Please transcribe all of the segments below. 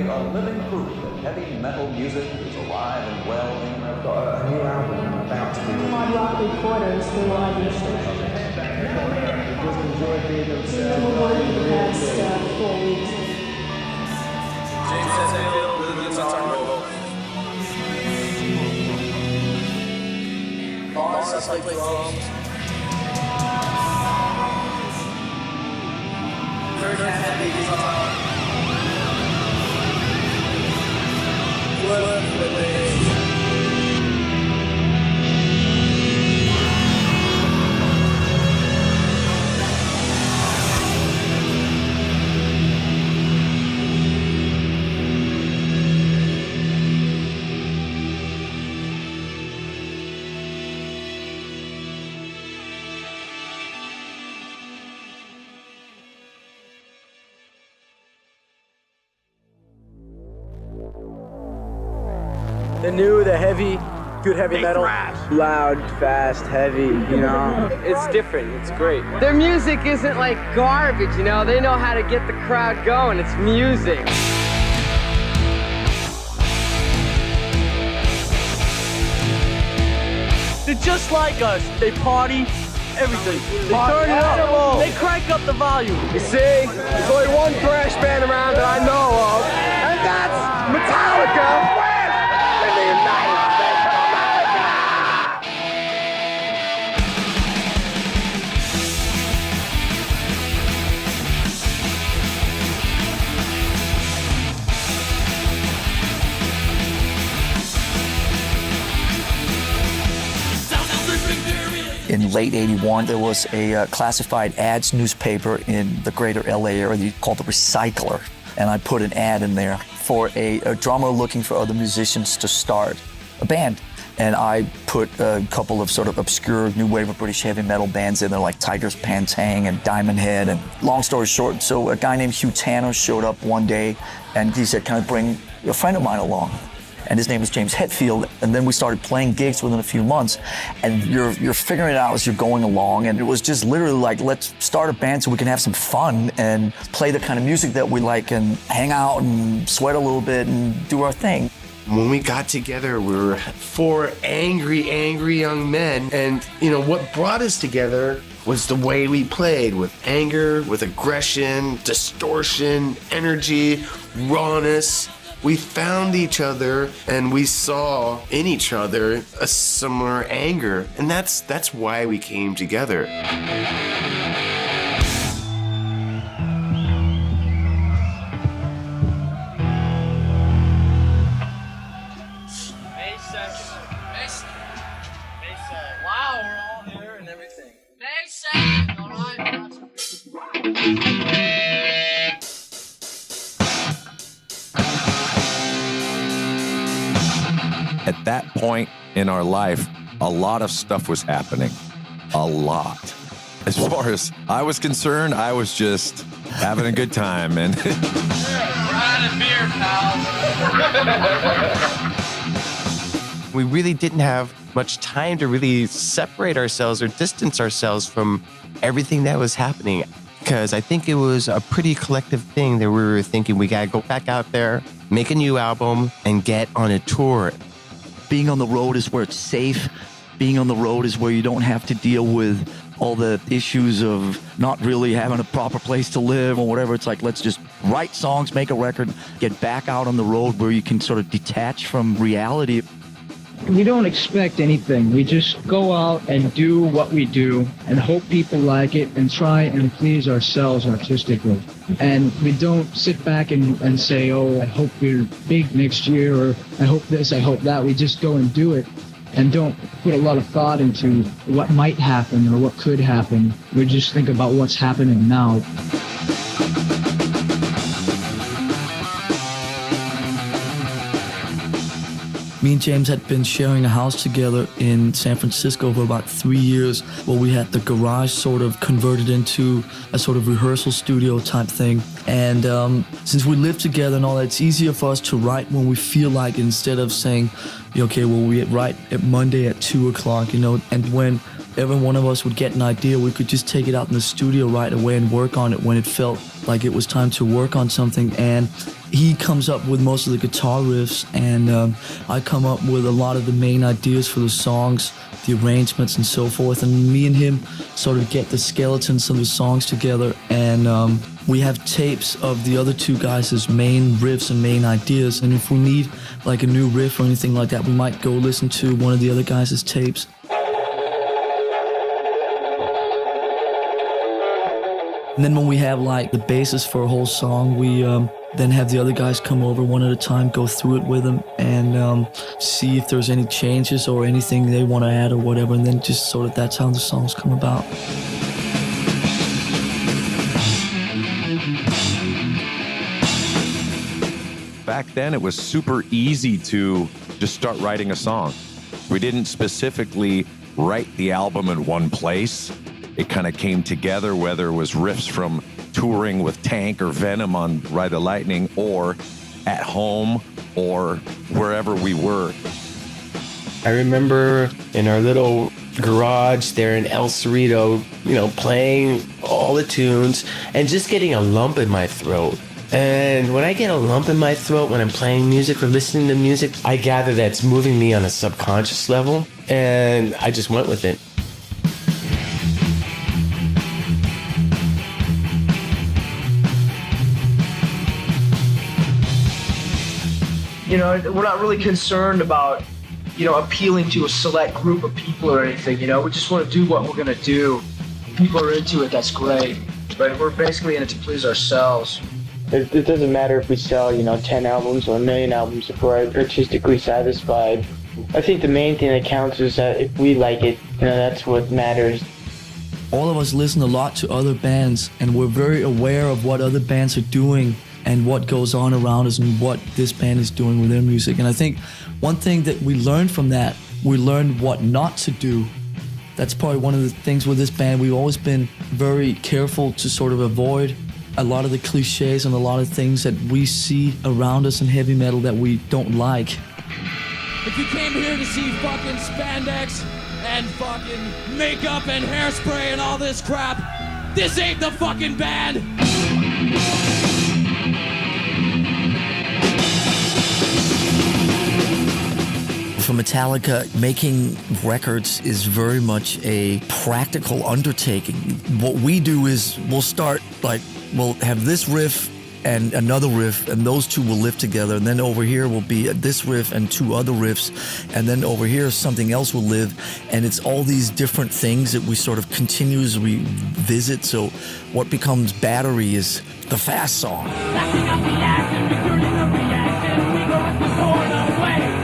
they are living proof that heavy metal music is alive and well in America. Got a new album about to be Hard rock reporters for radio stations. just enjoyed being themselves. We've been working for the past 4 weeks. James Hetfield, Lily Targo. Boss, I play drums. Kurt Happy guitar. Flip the bass. The heavy, good heavy metal. Loud, fast, heavy, you know. It's different, it's great. Their music isn't like garbage, you know. They know how to get the crowd going. It's music. They're just like us. They party, everything. They turn it up. They crank up the volume. You see, there's only one thrash band around that I know of, and that's Metallica. In late '81, there was a classified ads newspaper in the greater LA area called The Recycler. And I put an ad in there for a drummer looking for other musicians to start a band. And I put a couple of sort of obscure new wave of British heavy metal bands in there, like Tigers Pantang and Diamond Head. And long story short, so a guy named Hugh Tanner showed up one day and he said, "Can I bring a friend of mine along?" And his name was James Hetfield, and then we started playing gigs within a few months, and you're figuring it out as you're going along, and it was just literally like, let's start a band so we can have some fun and play the kind of music that we like and hang out and sweat a little bit and do our thing. When we got together, we were four angry young men, and you know, what brought us together was the way we played, with anger, with aggression, distortion, energy, rawness. We found each other and we saw in each other a similar anger, and that's why we came together. Wow, we're all here and everything. May 2nd, all right? At that point in our life, a lot of stuff was happening. A lot. As far as I was concerned, I was just having a good time. And We're out of beer, pal. We really didn't have much time to really separate ourselves or distance ourselves from everything that was happening. Because I think it was a pretty collective thing that we were thinking, we gotta go back out there, make a new album, and get on a tour. Being on the road is where it's safe. Being on the road is where you don't have to deal with all the issues of not really having a proper place to live or whatever. It's like, let's just write songs, make a record, get back out on the road where you can sort of detach from reality. We don't expect anything. We just go out and do what we do and hope people like it and try and please ourselves artistically. And we don't sit back and say, oh, I hope we're big next year, or I hope this, I hope that. We just go and do it and don't put a lot of thought into what might happen or what could happen. We just think about what's happening now. Me and James had been sharing a house together in San Francisco for about 3 years, where we had the garage sort of converted into a sort of rehearsal studio type thing. And since we live together and all that, it's easier for us to write when we feel like it, instead of saying, okay, well, we write at Monday at 2 o'clock, you know, and when every one of us would get an idea, we could just take it out in the studio right away and work on it when it felt like it was time to work on something, and he comes up with most of the guitar riffs, and I come up with a lot of the main ideas for the songs, the arrangements and so forth, and me and him sort of get the skeletons of the songs together, and we have tapes of the other two guys' main riffs and main ideas, and if we need like a new riff or anything like that, we might go listen to one of the other guys' tapes. And then when we have like the basis for a whole song, we then have the other guys come over one at a time, go through it with them, and see if there's any changes or anything they want to add or whatever, and then just sort of that's how the songs come about. Back then, it was super easy to just start writing a song. We didn't specifically write the album in one place. It kind of came together, whether it was riffs from touring with Tank or Venom on Ride the Lightning, or at home, or wherever we were. I remember in our little garage there in El Cerrito, playing all the tunes and just getting a lump in my throat. And when I get a lump in my throat when I'm playing music or listening to music, I gather that's moving me on a subconscious level, and I just went with it. We're not really concerned about, appealing to a select group of people or anything, We just want to do what we're going to do. If people are into it, that's great. But we're basically in it to please ourselves. It doesn't matter if we sell, 10 albums or 1 million albums if we're artistically satisfied. I think the main thing that counts is that if we like it, that's what matters. All of us listen a lot to other bands, and we're very aware of what other bands are doing and what goes on around us and what this band is doing with their music. And I think one thing that we learned from that, we learned what not to do. That's probably one of the things with this band. We've always been very careful to sort of avoid a lot of the cliches and a lot of things that we see around us in heavy metal that we don't like. If you came here to see fucking spandex and fucking makeup and hairspray and all this crap, this ain't the fucking band! For Metallica, making records is very much a practical undertaking. What we do is we'll have this riff and another riff, and those two will live together, and then over here will be this riff and 2 other riffs, and then over here something else will live, and it's all these different things that we sort of continuously visit. So what becomes Battery is the fast song. Backing up the action, returning the reaction, we go with the board away.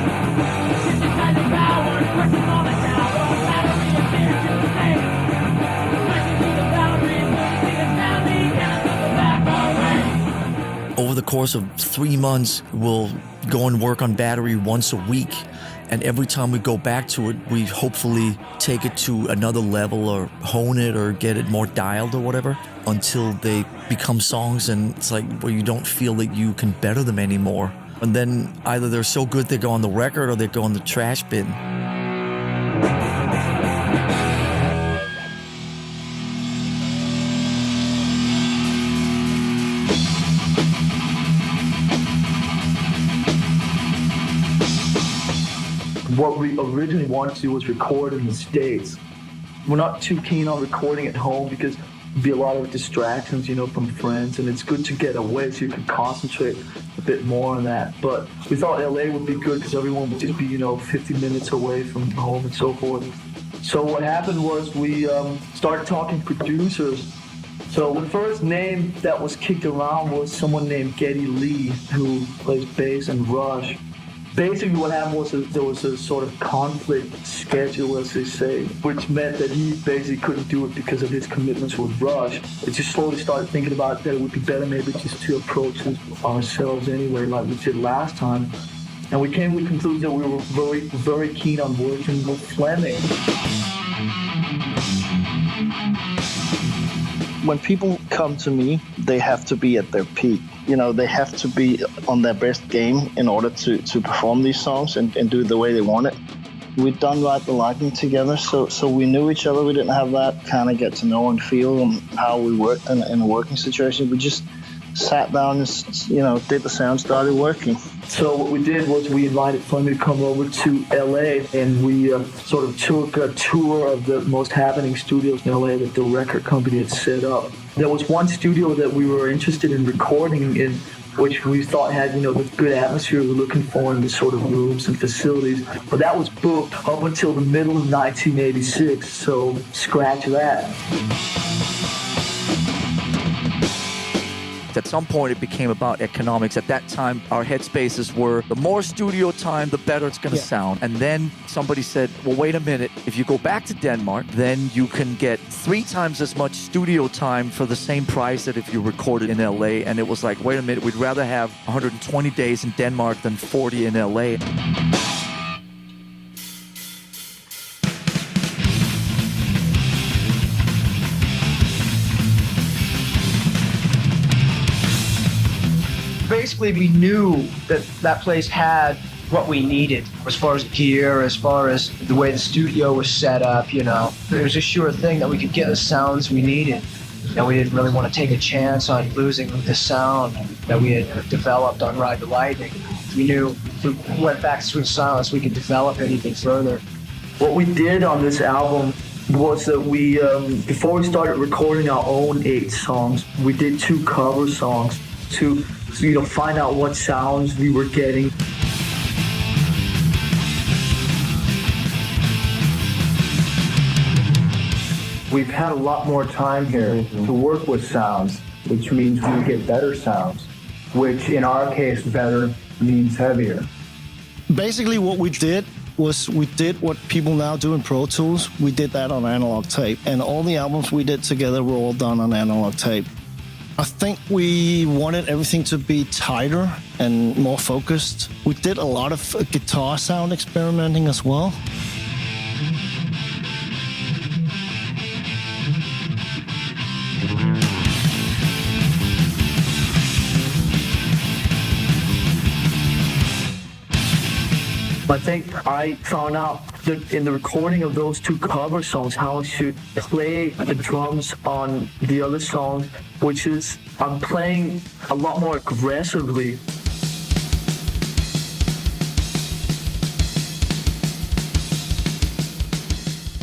Synthesizing power, pressing all the tower, Battery is here to stay. Pressing through the boundaries, losing its boundary, can't let the back away. Over the course of 3 months, we'll go and work on Battery once a week. And every time we go back to it, we hopefully take it to another level or hone it or get it more dialed or whatever until they become songs, and it's like where you don't feel that you can better them anymore. And then either they're so good they go on the record or they go in the trash bin. What we originally wanted to do was record in the States. We're not too keen on recording at home because there'd be a lot of distractions, from friends, and it's good to get away so you can concentrate a bit more on that. But we thought LA would be good because everyone would just be, 50 minutes away from home and so forth. So what happened was we started talking producers. So the first name that was kicked around was someone named Geddy Lee, who plays bass in Rush. Basically what happened was there was a sort of conflict schedule, as they say, which meant that he basically couldn't do it because of his commitments with Rush. It just slowly started thinking about that it would be better maybe just to approach it ourselves anyway, like we did last time. And we came to the conclusion that we were very, very keen on working with Fleming. When people come to me, they have to be at their peak. They have to be on their best game in order to perform these songs and do it the way they want it. we'd done Ride the Lightning together, so we knew each other. We didn't have that kind of get to know and feel and how we worked in a working situation. We just sat down and, you know, did the sound, started working. So what we did was we invited Funny to come over to LA, and we sort of took a tour of the most happening studios in LA that the record company had set up. There was one studio that we were interested in recording in, which we thought had, you know, the good atmosphere we were looking for in the sort of rooms and facilities. But that was booked up until the middle of 1986, so scratch that. At some point, it became about economics. At that time, our headspaces were the more studio time, the better it's going to sound. And then somebody said, well, wait a minute. If you go back to Denmark, then you can get 3 times as much studio time for the same price that if you recorded in LA. And it was like, wait a minute, we'd rather have 120 days in Denmark than 40 in LA. Basically, we knew that that place had what we needed as far as gear, as far as the way the studio was set up, you know. It was a sure thing that we could get the sounds we needed. And we didn't really want to take a chance on losing the sound that we had developed on Ride the Lightning. We knew if we went back to Sweet Silence, we could develop it even further. What we did on this album was that we, before we started recording our own 8 songs, we did 2 cover songs to, you know, find out what sounds we were getting. We've had a lot more time here to work with sounds, which means we get better sounds, which in our case, better means heavier. Basically what we did was we did what people now do in Pro Tools. We did that on analog tape, and all the albums we did together were all done on analog tape. I think we wanted everything to be tighter and more focused. We did a lot of guitar sound experimenting as well. I think I found out that in the recording of those 2 cover songs, how I should play the drums on the other song, which is I'm playing a lot more aggressively.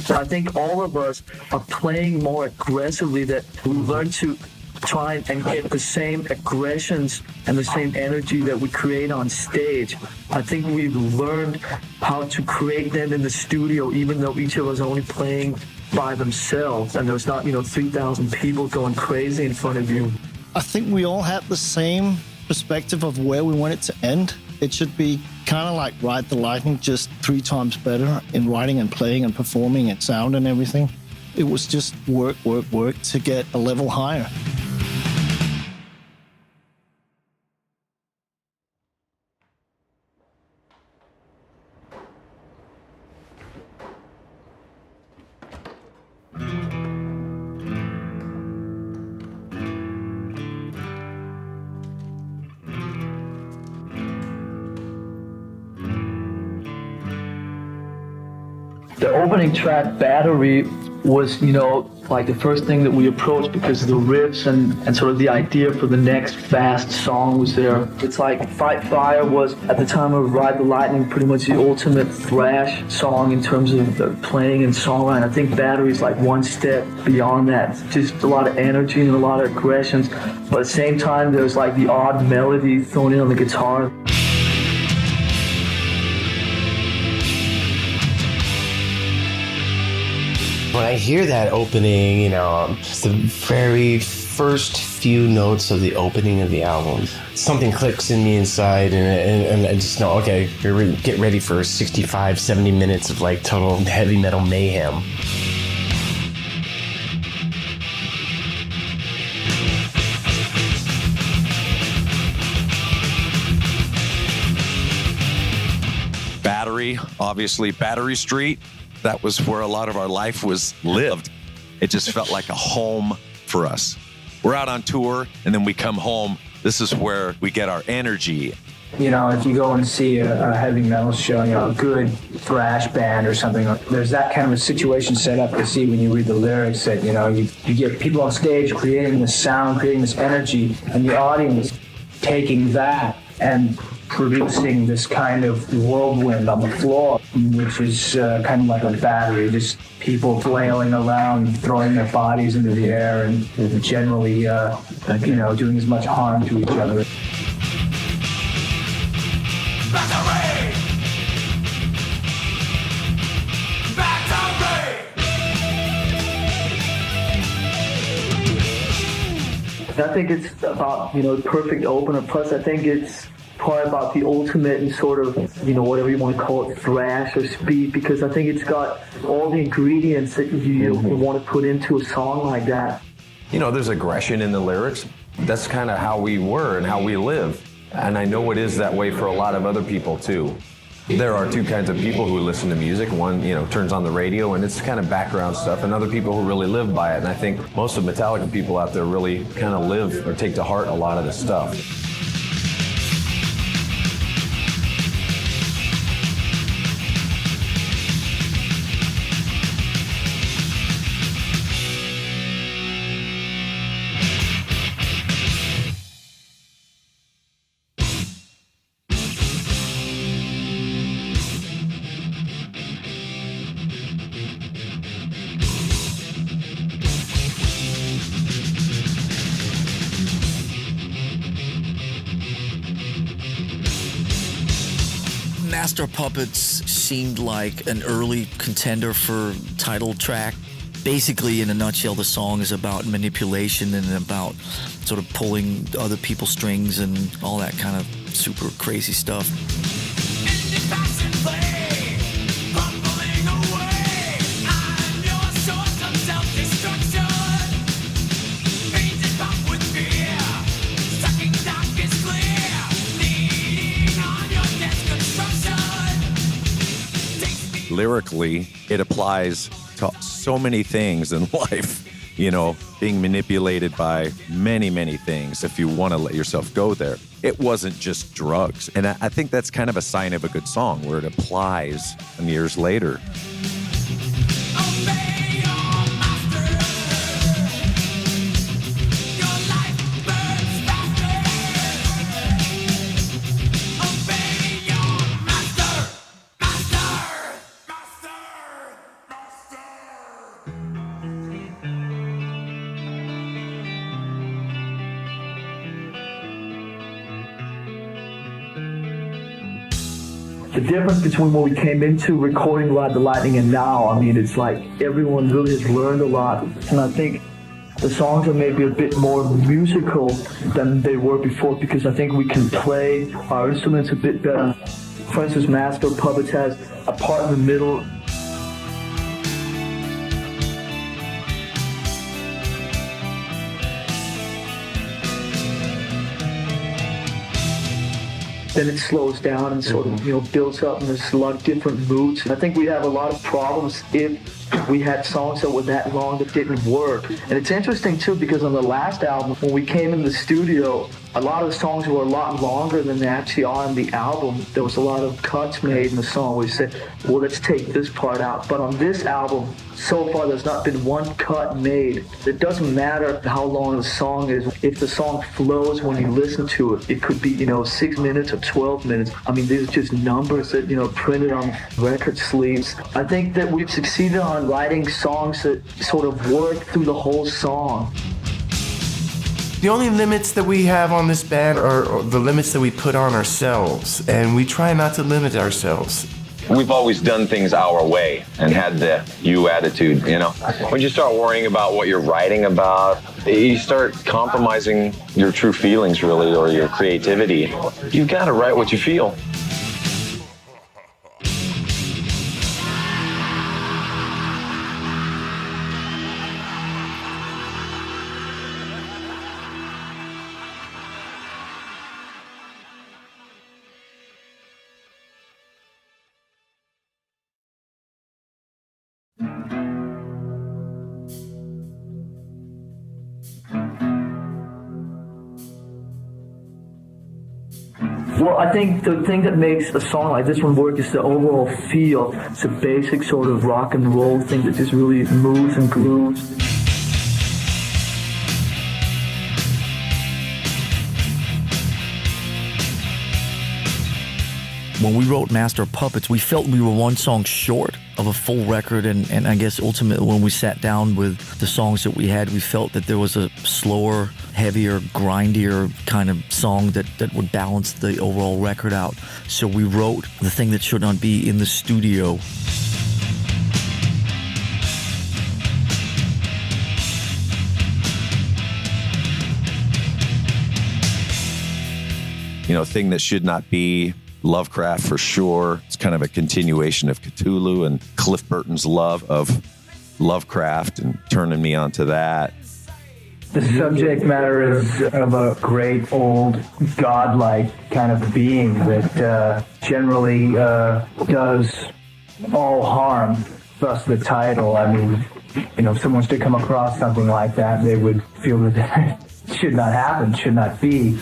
So I think all of us are playing more aggressively, that we learn to try and get the same aggressions and the same energy that we create on stage. I think we've learned how to create them in the studio, even though each of us are only playing by themselves and there's not, 3,000 people going crazy in front of you. I think we all had the same perspective of where we want it to end. It should be kind of like Ride the Lightning, just 3 times better in writing and playing and performing and sound and everything. It was just work to get a level higher. The opening track, Battery, was, like the first thing that we approached because the riffs and sort of the idea for the next fast song was there. It's like Fight Fire was, at the time of Ride the Lightning, pretty much the ultimate thrash song in terms of the playing and songwriting. I think Battery is like one step beyond that. It's just a lot of energy and a lot of aggressions, but at the same time there's like the odd melody thrown in on the guitar. When I hear that opening, the very first few notes of the opening of the album, something clicks in me inside, and I just know, okay, get ready for 65, 70 minutes of like total heavy metal mayhem. Battery, obviously, Battery Street. That was where a lot of our life was lived. It just felt like a home for us. We're out on tour and then we come home. This is where we get our energy. You know, if you go and see a heavy metal show, you know, a good thrash band or something, there's that kind of a situation set up to see when you read the lyrics that, you know, you get people on stage creating this sound, creating this energy, and the audience taking that and producing this kind of whirlwind on the floor, which is kind of like a battery, just people flailing around, throwing their bodies into the air, and generally, you know, doing as much harm to each other. I think it's about, you know, the perfect opener. Plus, I think it's part about the ultimate and sort of, you know, whatever you want to call it, thrash or speed, because I think it's got all the ingredients that you want to put into a song like that. You know, there's aggression in the lyrics. That's kind of how we were and how we live. And I know it is that way for a lot of other people, too. There are two kinds of people who listen to music. One, you know, turns on the radio and it's kind of background stuff, and other people who really live by it. And I think most of Metallica people out there really kind of live or take to heart a lot of this stuff. Master Puppets seemed like an early contender for title track. Basically, in a nutshell, the song is about manipulation and about sort of pulling other people's strings and all that kind of super crazy stuff. Lyrically, it applies to so many things in life. You know, being manipulated by many, many things if you want to let yourself go there. It wasn't just drugs. And I think that's kind of a sign of a good song, where it applies years later. The difference between when we came into recording Ride the Lightning and now, I mean, it's like everyone really has learned a lot. And I think the songs are maybe a bit more musical than they were before, because I think we can play our instruments a bit better. For instance, Master Puppets has a part in the middle. Then it slows down and sort of, you know, builds up, and there's a lot of different moods. I think we'd have a lot of problems if we had songs that were that long that didn't work. And it's interesting too, because on the last album, when we came in the studio, a lot of the songs were a lot longer than they actually are in the album. There was a lot of cuts made in the song where we said, well, let's take this part out. But on this album, so far there's not been one cut made. It doesn't matter how long the song is. If the song flows when you listen to it, it could be, you know, 6 minutes or 12 minutes. I mean, these are just numbers that, you know, printed on record sleeves. I think that we've succeeded on writing songs that sort of work through the whole song. The only limits that we have on this band are the limits that we put on ourselves, and we try not to limit ourselves. We've always done things our way and had the you attitude, you know. When you start worrying about what you're writing about, you start compromising your true feelings, really, or your creativity. You've got to write what you feel. Well, I think the thing that makes a song like this one work is the overall feel. It's a basic sort of rock and roll thing that just really moves and grooves. When we wrote Master of Puppets, we felt we were one song short of a full record, and I guess ultimately when we sat down with the songs that we had, we felt that there was a slower, heavier, grindier kind of song that would balance the overall record out. So we wrote The Thing That Should Not Be in the studio. You know, Thing That Should Not Be, Lovecraft for sure. It's kind of a continuation of Cthulhu and Cliff Burton's love of Lovecraft and turning me onto that. The subject matter is of a great old godlike kind of being that generally does all harm, thus the title. I mean, you know, if someone was to come across something like that, they would feel that that should not happen, should not be.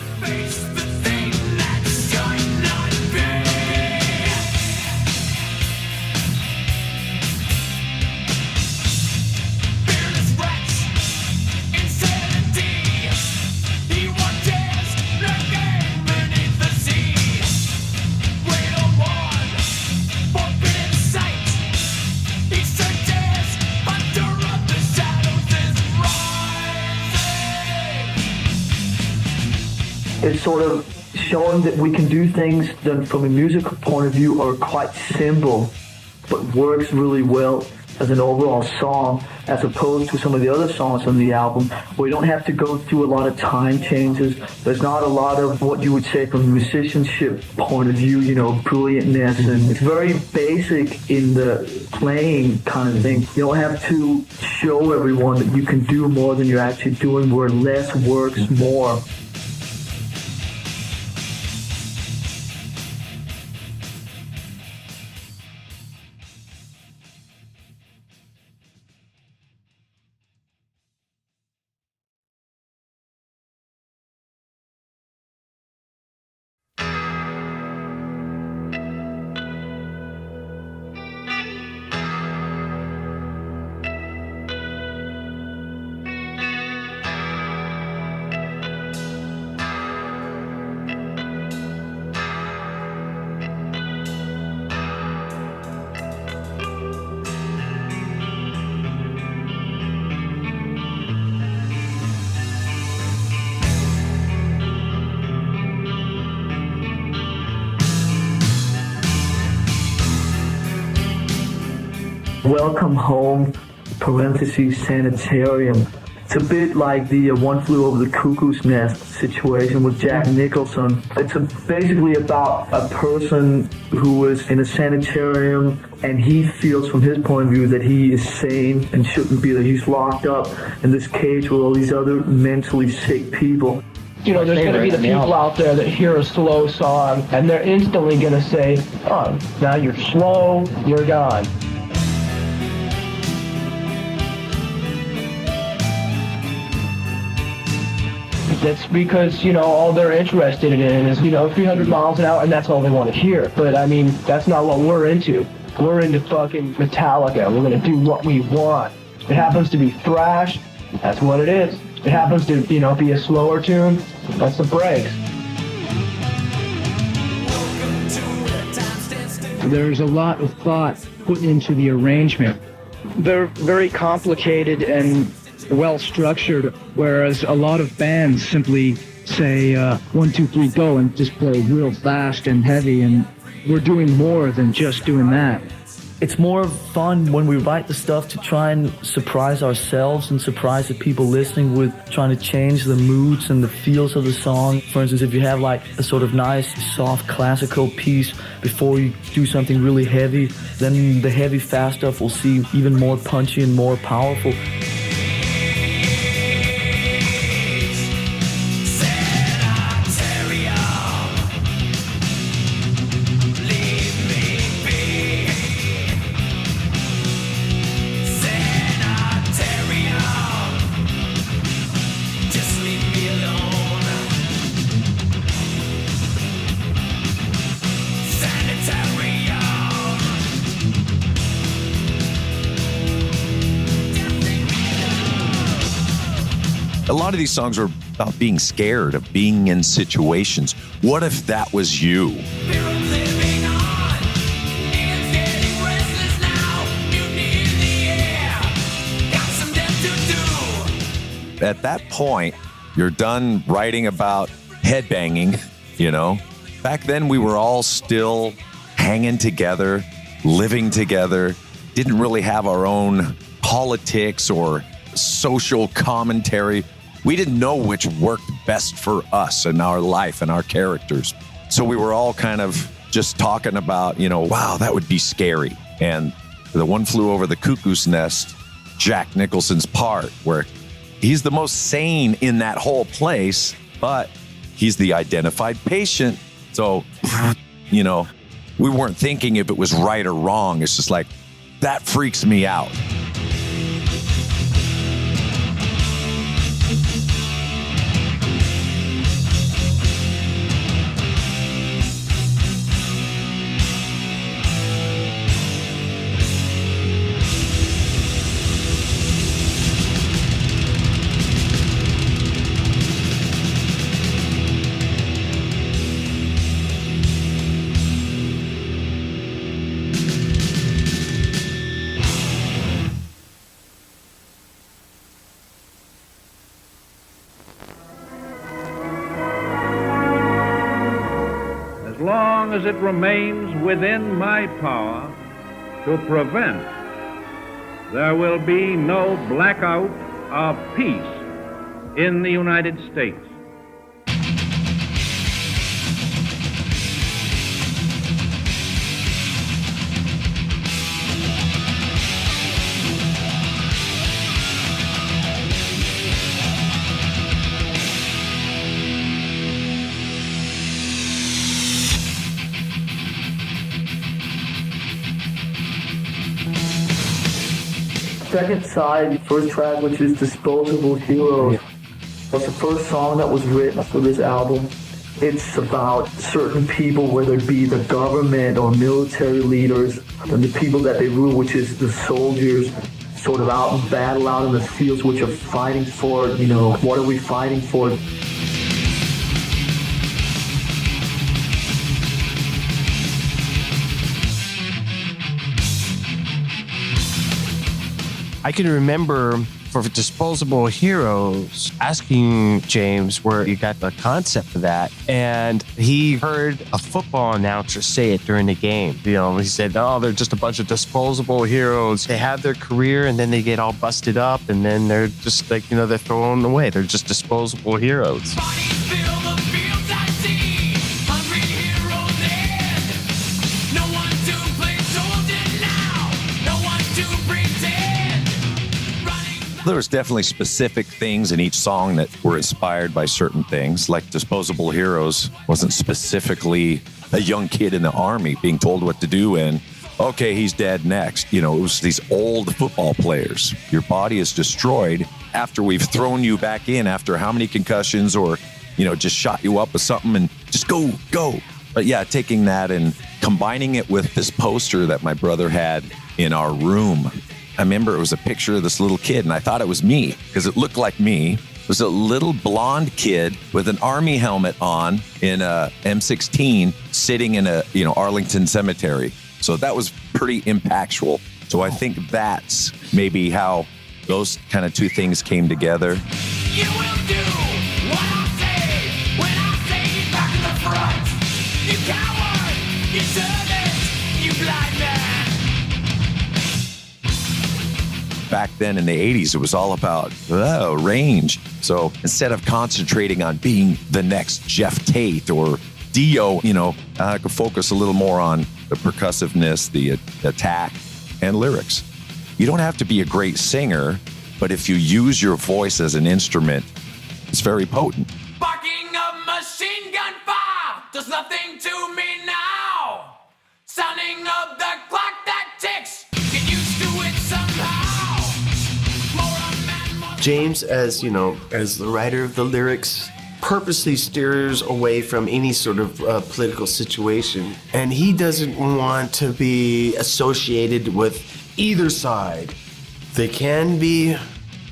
It's sort of showing that we can do things that from a musical point of view are quite simple, but works really well as an overall song, as opposed to some of the other songs on the album, where you don't have to go through a lot of time changes. There's not a lot of what you would say from a musicianship point of view, you know, brilliantness, and it's very basic in the playing kind of thing. You don't have to show everyone that you can do more than you're actually doing, where less works more. Welcome Home, parentheses, Sanitarium. It's a bit like the One Flew Over the Cuckoo's Nest situation with Jack Nicholson. It's basically about a person who is in a sanitarium, and he feels from his point of view that he is sane and shouldn't be there. He's locked up in this cage with all these other mentally sick people. You know, there's going to be the people out there that hear a slow song, and they're instantly going to say, oh, now you're slow, you're gone. That's because, you know, all they're interested in is, you know, 300 miles an hour, and that's all they want to hear. But, I mean, that's not what we're into. We're into fucking Metallica. We're going to do what we want. It happens to be thrash. That's what it is. It happens to, you know, be a slower tune. That's the breaks. There's a lot of thought put into the arrangement. They're very complicated and well structured, whereas a lot of bands simply say 1, 2, 3, go, and just play real fast and heavy, and we're doing more than just doing that. It's more fun when we write the stuff to try and surprise ourselves and surprise the people listening with trying to change the moods and the feels of the song. For instance, if you have like a sort of nice, soft, classical piece before you do something really heavy, then the heavy, fast stuff will seem even more punchy and more powerful. A lot of these songs are about being scared, of being in situations. What if that was you? At that point, you're done writing about headbanging, you know. Back then, we were all still hanging together, living together, didn't really have our own politics or social commentary. We didn't know which worked best for us and our life and our characters. So we were all kind of just talking about, you know, wow, that would be scary. And the One Flew Over the Cuckoo's Nest, Jack Nicholson's part, where he's the most sane in that whole place, but he's the identified patient. So, you know, we weren't thinking if it was right or wrong. It's just like, that freaks me out. As long as it remains within my power to prevent, there will be no blackout of peace in the United States. Second side, first track, which is Disposable Heroes. That's the first song that was written for this album. It's about certain people, whether it be the government or military leaders, and the people that they rule, which is the soldiers, sort of out in battle, out in the fields, which are fighting for, you know, what are we fighting for? I can remember for Disposable Heroes asking James where you got the concept for that. And he heard a football announcer say it during the game. You know, he said, oh, they're just a bunch of disposable heroes. They have their career and then they get all busted up and then they're just like, you know, they're thrown away. They're just disposable heroes. There was definitely specific things in each song that were inspired by certain things. Like Disposable Heroes wasn't specifically a young kid in the army being told what to do and, okay, he's dead next. You know, it was these old football players. Your body is destroyed after we've thrown you back in after how many concussions or, you know, just shot you up with something and just go. But yeah, taking that and combining it with this poster that my brother had in our room. I remember it was a picture of this little kid, and I thought it was me because it looked like me. It was a little blonde kid with an army helmet on in a M16 sitting in a, you know, Arlington cemetery. So that was pretty impactful. So I think that's maybe how those kind of two things came together. You will do what I say when I say back in the front. You coward, you servant, you blind man. Back then in the 80s, it was all about range. So instead of concentrating on being the next Jeff Tate or Dio, you know, I could focus a little more on the percussiveness, the attack, and lyrics. You don't have to be a great singer, but if you use your voice as an instrument, it's very potent. Barking of machine gun fire does nothing to me now. Sounding of the clock that ticks, get used to it somehow. James, as you know, as the writer of the lyrics, purposely steers away from any sort of political situation, and he doesn't want to be associated with either side. They can be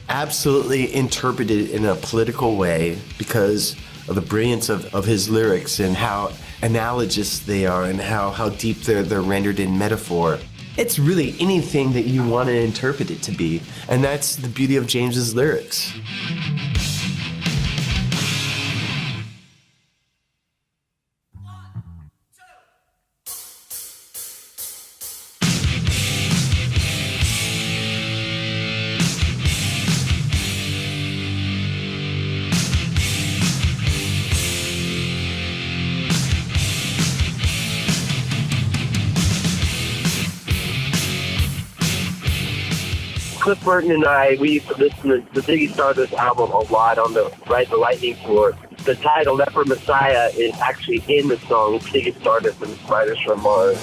absolutely interpreted it in a political way because of the brilliance of his lyrics and how analogous they are and how deep they're rendered in metaphor. It's really anything that you want to interpret it to be, and that's the beauty of James's lyrics. Cliff Burton and I, we used to listen to the Ziggy Stardust album a lot on the Ride the Lightning tour. The title, Leper Messiah, is actually in the song Ziggy Stardust and Spiders from Mars.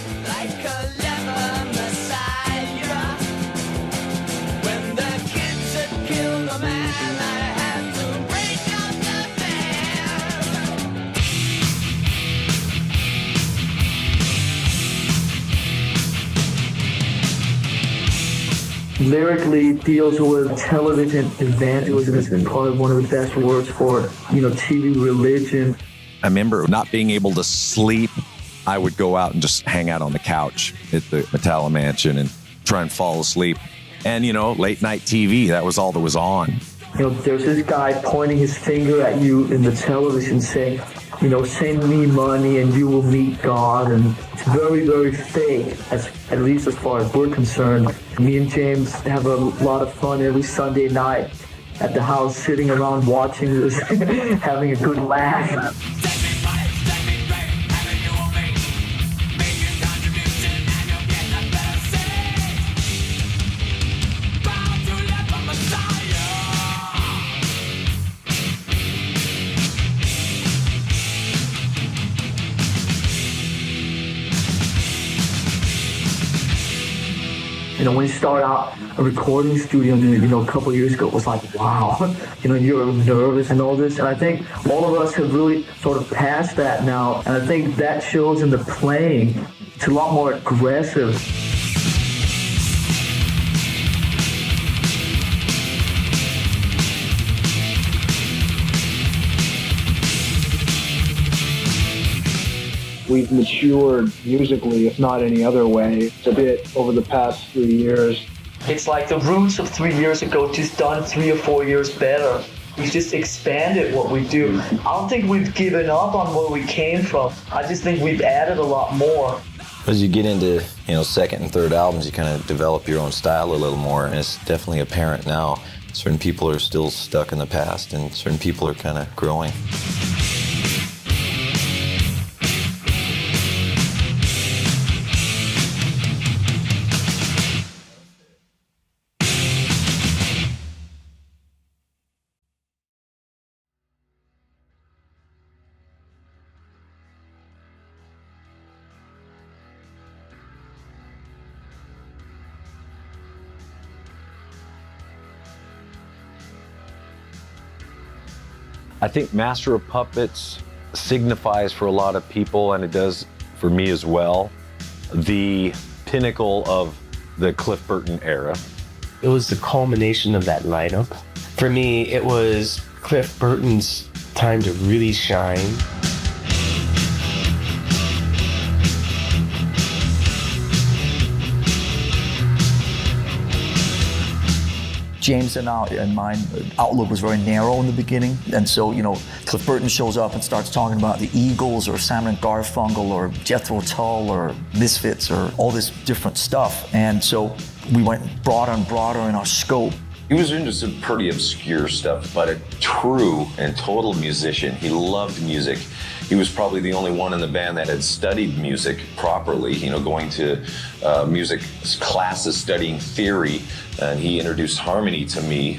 Lyrically deals with television evangelism. It's probably one of the best words for, TV religion. I remember not being able to sleep. I would go out and just hang out on the couch at the Metallica mansion and try and fall asleep. And, late night TV, that was all that was on. There's this guy pointing his finger at you in the television saying, send me money and you will meet God. And it's very, very fake, at least as far as we're concerned. Me and James have a lot of fun every Sunday night at the house, sitting around watching this, having a good laugh. When you start out a recording studio, a couple of years ago, it was like, wow, you're nervous and all this. And I think all of us have really sort of passed that now. And I think that shows in the playing. It's a lot more aggressive. We've matured musically, if not any other way, a bit over the past 3 years. It's like the roots of 3 years ago, just done 3 or 4 years better. We've just expanded what we do. I don't think we've given up on where we came from. I just think we've added a lot more. As you get into, second and third albums, you kind of develop your own style a little more, and it's definitely apparent now. Certain people are still stuck in the past, and certain people are kind of growing. I think Master of Puppets signifies for a lot of people, and it does for me as well, the pinnacle of the Cliff Burton era. It was the culmination of that lineup. For me, it was Cliff Burton's time to really shine. James and mine outlook was very narrow in the beginning, and so Cliff Burton shows up and starts talking about the Eagles or Simon & Garfunkel or Jethro Tull or Misfits or all this different stuff, and so we went broader and broader in our scope. He was into some pretty obscure stuff, but a true and total musician. He loved music. He was probably the only one in the band that had studied music properly, going to music classes, studying theory, and he introduced harmony to me.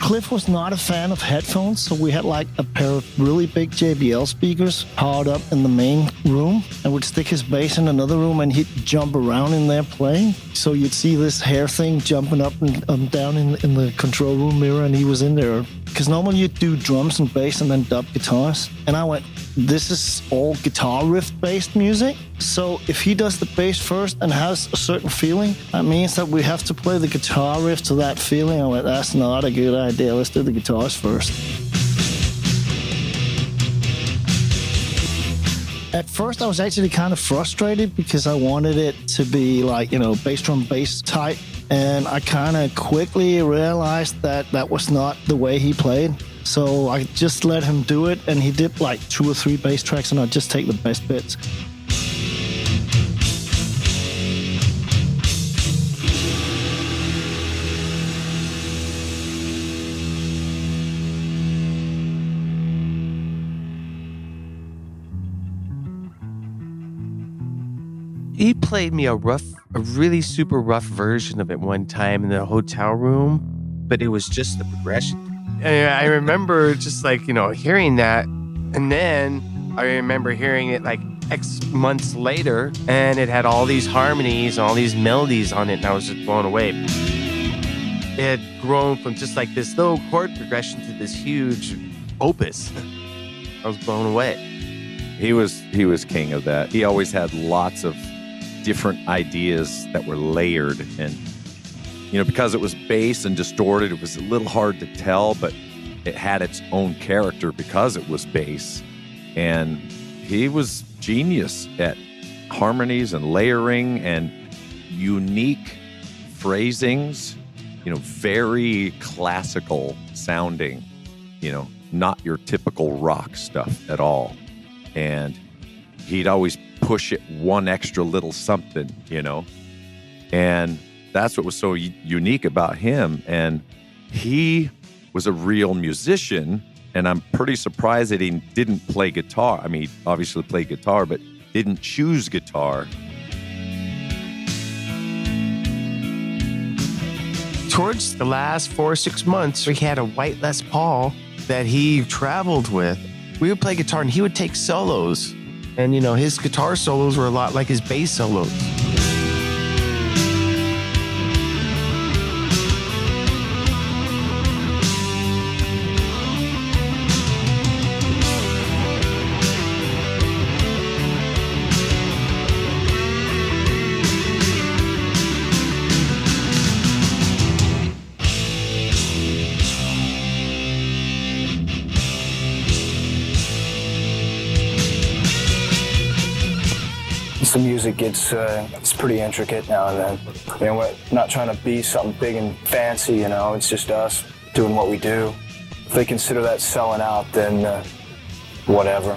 Cliff was not a fan of headphones, so we had like a pair of really big JBL speakers powered up in the main room, and would stick his bass in another room and he'd jump around in there playing. So you'd see this hair thing jumping up and down in the control room mirror, and he was in there because normally you do drums and bass and then dub guitars. And I went, this is all guitar riff-based music. So if he does the bass first and has a certain feeling, that means that we have to play the guitar riff to that feeling. I went, that's not a good idea. Let's do the guitars first. At first, I was actually kind of frustrated because I wanted it to be like, bass drum, bass type. And I kind of quickly realized that that was not the way he played. So I just let him do it, and he did like 2 or 3 bass tracks, and I'd just take the best bits. He played me a really super rough version of it one time in the hotel room, but it was just the progression. And I remember just hearing that, and then I remember hearing it like X months later, and it had all these harmonies, all these melodies on it, and I was just blown away. It had grown from just like this little chord progression to this huge opus. I was blown away. He was king of that. He always had lots of different ideas that were layered, and because it was bass and distorted, it was a little hard to tell, but it had its own character because it was bass. And he was genius at harmonies and layering and unique phrasings, very classical sounding, not your typical rock stuff at all. And he'd always push it one extra little something, and that's what was so unique about him. And he was a real musician, and I'm pretty surprised that he didn't play guitar. I mean, he obviously played guitar, but didn't choose guitar. Towards the last 4 or 6 months, we had a white Les Paul that he traveled with. We would play guitar, and he would take solos. And, his guitar solos were a lot like his bass solos. The music it's pretty intricate now and then. We're not trying to be something big and fancy, it's just us doing what we do. If they consider that selling out, then whatever.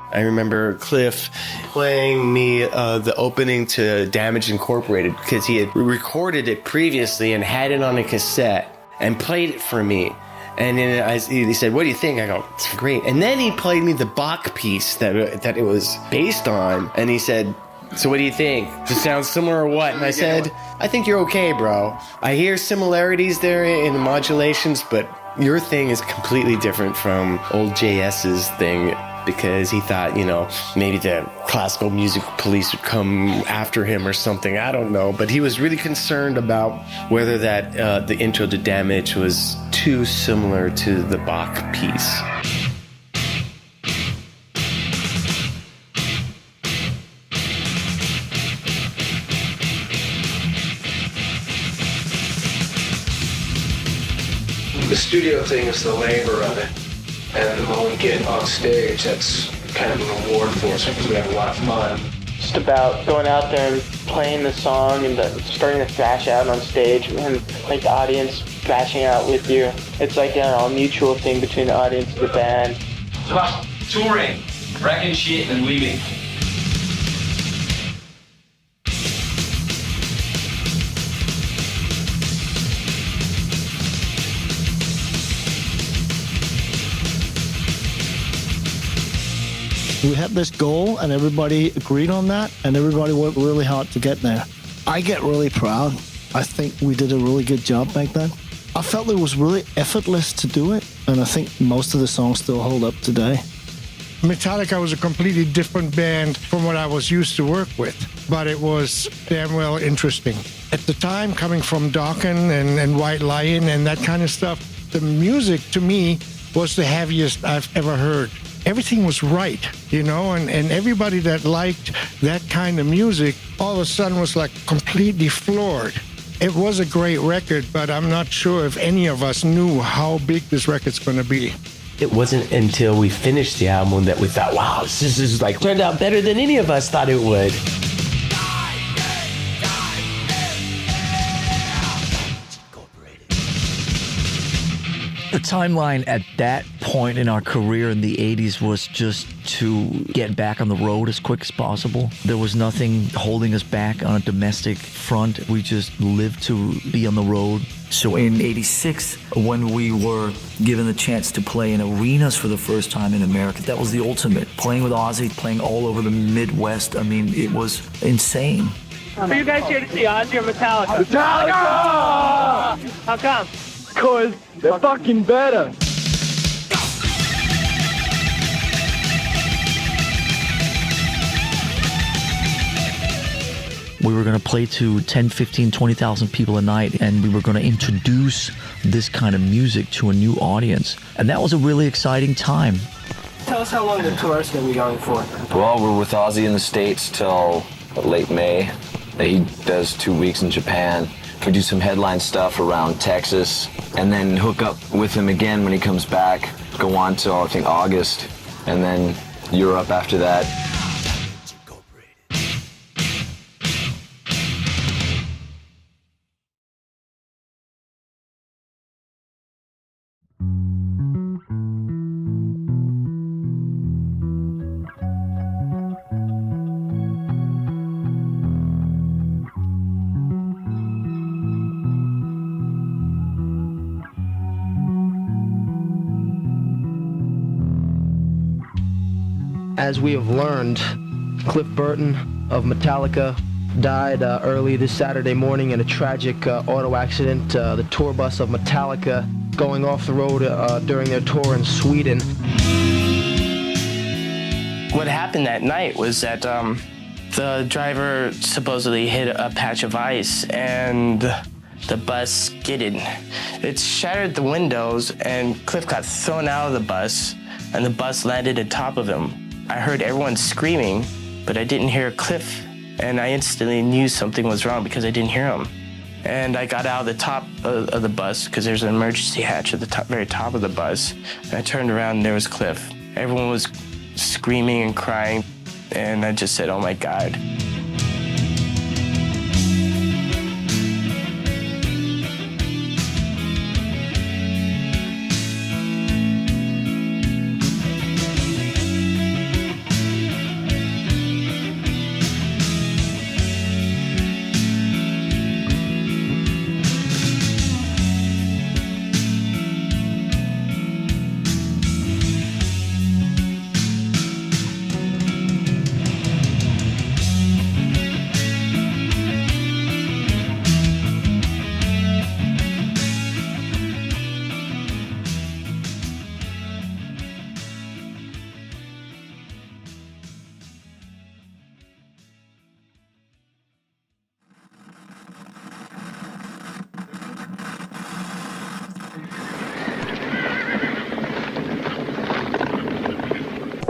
I remember Cliff playing me the opening to Damage Incorporated because he had recorded it previously and had it on a cassette and played it for me. And then he said, "What do you think?" I go, "It's great." And then he played me the Bach piece that it was based on. And he said, "So what do you think? Does it sound similar or what?" And I said, "I think you're okay, bro. I hear similarities there in the modulations, but your thing is completely different from old JS's thing." Because he thought, maybe the classical music police would come after him or something. I don't know. But he was really concerned about whether that the intro to Damage was too similar to the Bach piece. The studio thing is the labor of it. And when we get on stage, that's kind of a reward for us because we have a lot of fun. just about going out there and playing the song and starting to thrash out on stage and like the audience thrashing out with you. It's like a mutual thing between the audience and the band. Touring, wrecking shit and leaving. We had this goal and everybody agreed on that and everybody worked really hard to get there. I get really proud. I think we did a really good job back then. I felt it was really effortless to do it, and I think most of the songs still hold up today. Metallica was a completely different band from what I was used to work with, but it was damn well interesting. At the time, coming from Dokken and White Lion and that kind of stuff, the music to me was the heaviest I've ever heard. Everything was right, you know, and everybody that liked that kind of music all of a sudden was like completely floored. It was a great record, but I'm not sure if any of us knew how big this record's going to be. It wasn't until we finished the album that we thought, wow, this is like turned out better than any of us thought it would. The timeline at that point in our career in the 80s was just to get back on the road as quick as possible. There was nothing holding us back on a domestic front. We just lived to be on the road. So in 86, when we were given the chance to play in arenas for the first time in America, that was the ultimate. Playing with Ozzy, playing all over the Midwest, I mean, it was insane. Are you guys here to see Ozzy or Metallica? Metallica! How come? Because they're fucking better. We were going to play to 10, 15, 20,000 people a night, and we were going to introduce this kind of music to a new audience. And that was a really exciting time. Tell us how long the tour is going to be going for. Well, we're with Ozzy in the States till late May. He does 2 weeks in Japan. We do some headline stuff around Texas, and then hook up with him again when he comes back. Go on till, I think, August, and then Europe after that. As we have learned, Cliff Burton of Metallica died early this Saturday morning in a tragic auto accident. The tour bus of Metallica going off the road during their tour in Sweden. What happened that night was that the driver supposedly hit a patch of ice and the bus skidded. It shattered the windows and Cliff got thrown out of the bus and the bus landed on top of him. I heard everyone screaming, but I didn't hear Cliff, and I instantly knew something was wrong because I didn't hear him. And I got out of the top of the bus because there's an emergency hatch at the very top of the bus. And I turned around and there was Cliff. Everyone was screaming and crying, and I just said, oh my God.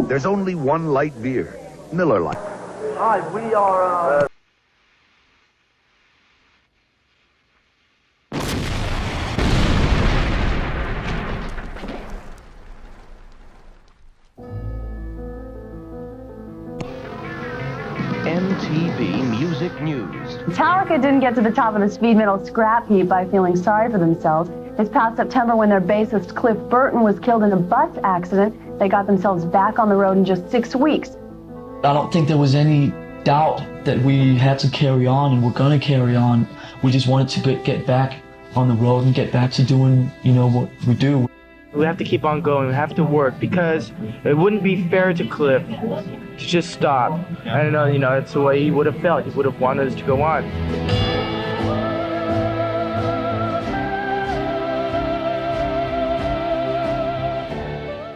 There's only one light beer, Miller Lite. Hi, we are, MTV Music News. Metallica didn't get to the top of the speed metal scrap heap by feeling sorry for themselves. This past September, when their bassist Cliff Burton was killed in a bus accident, they got themselves back on the road in just 6 weeks. I don't think there was any doubt that we had to carry on and we're going to carry on. We just wanted to get back on the road and get back to doing, what we do. We have to keep on going. We have to work because it wouldn't be fair to Cliff to just stop. I don't know, it's the way he would have felt. He would have wanted us to go on.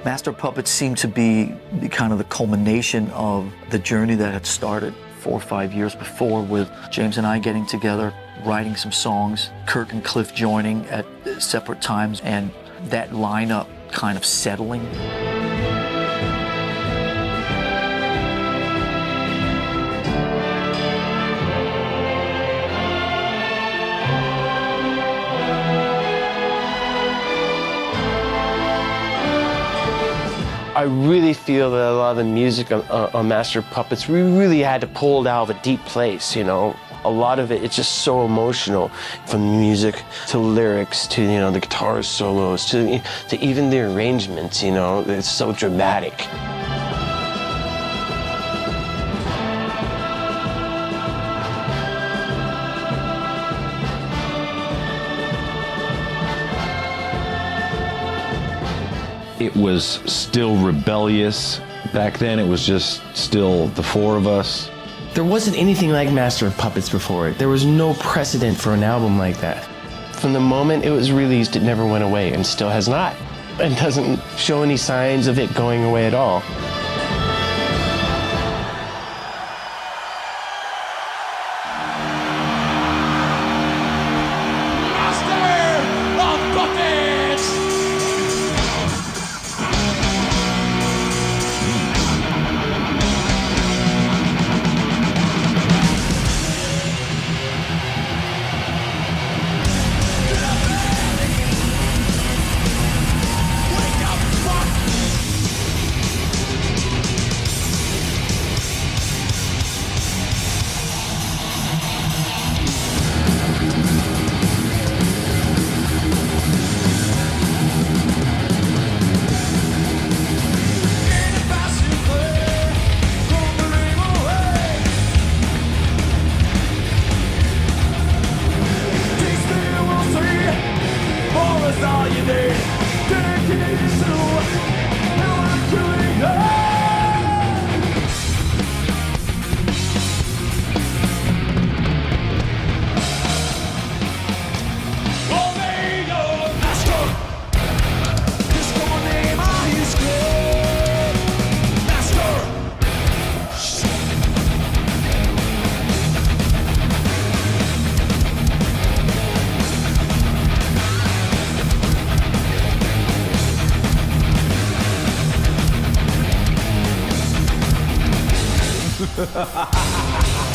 Master Puppets seemed to be kind of the culmination of the journey that had started 4 or 5 years before, with James and I getting together, writing some songs, Kirk and Cliff joining at separate times, and that lineup kind of settling. I really feel that a lot of the music on Master Puppets, we really had to pull it out of a deep place, A lot of it's just so emotional, from the music to lyrics to, the guitar solos to even the arrangements, It's so dramatic. It was still rebellious. Back then, it was just still the four of us. There wasn't anything like Master of Puppets before it. There was no precedent for an album like that. From the moment it was released, it never went away, and still has not. And doesn't show any signs of it going away at all. Ha ha ha ha!